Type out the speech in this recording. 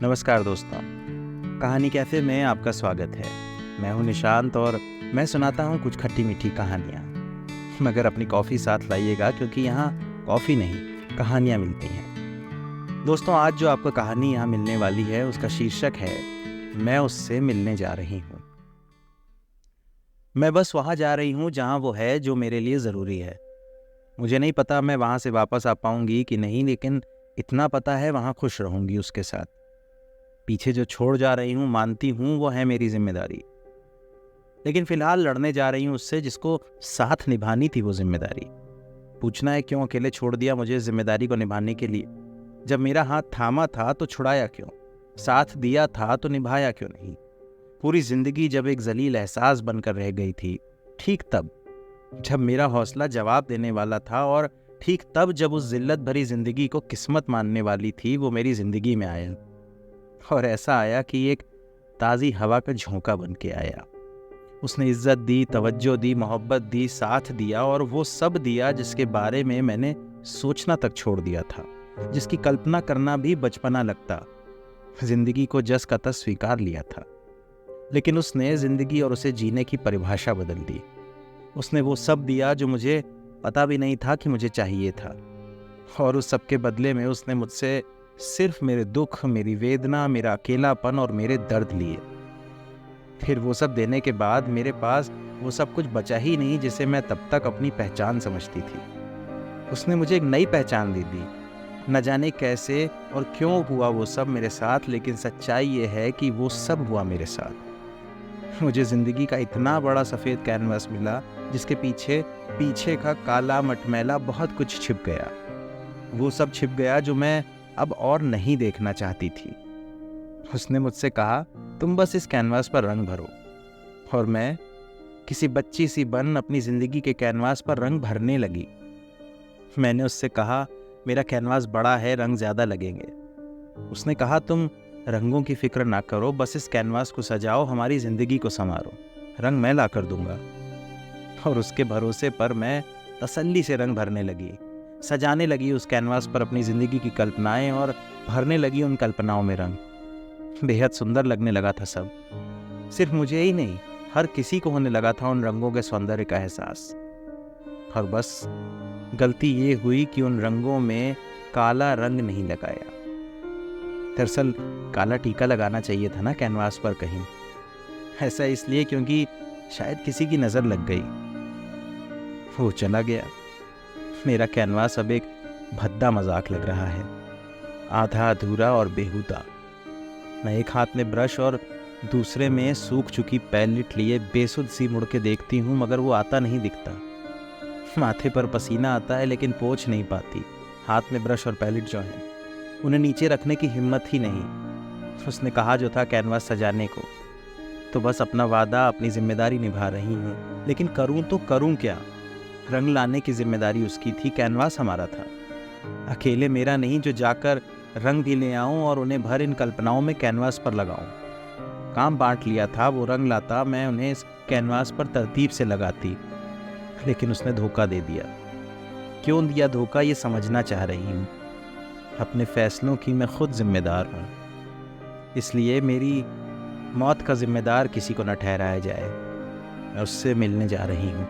नमस्कार दोस्तों, कहानी कैफ़े में आपका स्वागत है। मैं हूं निशांत और मैं सुनाता हूं कुछ खट्टी मीठी कहानियां। मगर अपनी कॉफ़ी साथ लाइएगा क्योंकि यहाँ कॉफ़ी नहीं कहानियां मिलती हैं। दोस्तों, आज जो आपको कहानी यहाँ मिलने वाली है उसका शीर्षक है मैं उससे मिलने जा रही हूँ। मैं बस वहाँ जा रही हूँ जहाँ वो है जो मेरे लिए ज़रूरी है। मुझे नहीं पता मैं वहाँ से वापस आ पाऊँगी कि नहीं, लेकिन इतना पता है वहाँ खुश रहूँगी उसके साथ। पीछे जो छोड़ जा रही हूँ मानती हूँ वो है मेरी जिम्मेदारी, लेकिन फिलहाल लड़ने जा रही हूँ उससे जिसको साथ निभानी थी वो जिम्मेदारी। पूछना है क्यों अकेले छोड़ दिया मुझे जिम्मेदारी को निभाने के लिए? जब मेरा हाथ थामा था तो छुड़ाया क्यों? साथ दिया था तो निभाया क्यों नहीं? पूरी जिंदगी जब एक जलील एहसास बनकर रह गई थी, ठीक तब जब मेरा हौसला जवाब देने वाला था, और ठीक तब जब उस जिल्लत भरी जिंदगी को किस्मत मानने वाली थी, वो मेरी जिंदगी में आया। और ऐसा आया कि एक ताज़ी हवा का झोंका बन के आया। उसने इज्जत दी, तवज्जो दी, मोहब्बत दी, साथ दिया, और वो सब दिया जिसके बारे में मैंने सोचना तक छोड़ दिया था, जिसकी कल्पना करना भी बचपना लगता। जिंदगी को जस का तस स्वीकार लिया था, लेकिन उसने जिंदगी और उसे जीने की परिभाषा बदल दी। उसने वो सब दिया जो मुझे पता भी नहीं था कि मुझे चाहिए था, और उस सब के बदले में उसने मुझसे सिर्फ मेरे दुख, मेरी वेदना, मेरा अकेलापन और मेरे दर्द लिए। फिर वो सब देने के बाद मेरे पास वो सब कुछ बचा ही नहीं जिसे मैं तब तक अपनी पहचान समझती थी। उसने मुझे एक नई पहचान दे दी। न जाने कैसे और क्यों हुआ वो सब मेरे साथ, लेकिन सच्चाई ये है कि वो सब हुआ मेरे साथ। मुझे जिंदगी का इतना बड़ा सफ़ेद कैनवास मिला जिसके पीछे पीछे का काला मटमैला बहुत कुछ छिप गया। वो सब छिप गया जो मैं अब और नहीं देखना चाहती थी। उसने मुझसे कहा, तुम बस इस कैनवास पर रंग भरो। और मैं किसी बच्ची सी बन अपनी ज़िंदगी के कैनवास पर रंग भरने लगी। मैंने उससे कहा, मेरा कैनवास बड़ा है, रंग ज़्यादा लगेंगे। उसने कहा, तुम रंगों की फिक्र ना करो, बस इस कैनवास को सजाओ, हमारी ज़िंदगी को संवारो, रंग मैं ला कर दूंगा। और उसके भरोसे पर मैं तसल्ली से रंग भरने लगी, सजाने लगी उस कैनवास पर अपनी ज़िंदगी की कल्पनाएं, और भरने लगी उन कल्पनाओं में रंग। बेहद सुंदर लगने लगा था सब। सिर्फ मुझे ही नहीं, हर किसी को होने लगा था उन रंगों के सौंदर्य का एहसास। और बस गलती ये हुई कि उन रंगों में काला रंग नहीं लगाया। दरअसल काला टीका लगाना चाहिए था ना कैनवास पर कहीं। ऐसा इसलिए क्योंकि शायद किसी की नज़र लग गई। वो चला गया। मेरा कैनवास अब एक भद्दा मजाक लग रहा है, आधा अधूरा और बेहुदा। मैं एक हाथ में ब्रश और दूसरे में सूख चुकी पैलेट लिए बेसुध सी मुड़ के देखती हूँ, मगर वो आता नहीं दिखता। माथे पर पसीना आता है लेकिन पोंछ नहीं पाती। हाथ में ब्रश और पैलेट जो है उन्हें नीचे रखने की हिम्मत ही नहीं। उसने कहा जो था कैनवास सजाने को, तो बस अपना वादा, अपनी जिम्मेदारी निभा रही हूँ। लेकिन करूँ तो करूँ क्या? रंग लाने की जिम्मेदारी उसकी थी, कैनवास हमारा था। अकेले मेरा नहीं जो जाकर रंग भी ले आऊं और उन्हें भर इन कल्पनाओं में कैनवास पर लगाऊं। काम बांट लिया था, वो रंग लाता, मैं उन्हें इस कैनवास पर तरतीब से लगाती। लेकिन उसने धोखा दे दिया। क्यों दिया धोखा, ये समझना चाह रही हूँ। अपने फैसलों की मैं खुद जिम्मेदार हूँ, इसलिए मेरी मौत का जिम्मेदार किसी को न ठहराया जाए। मैं उससे मिलने जा रही हूँ।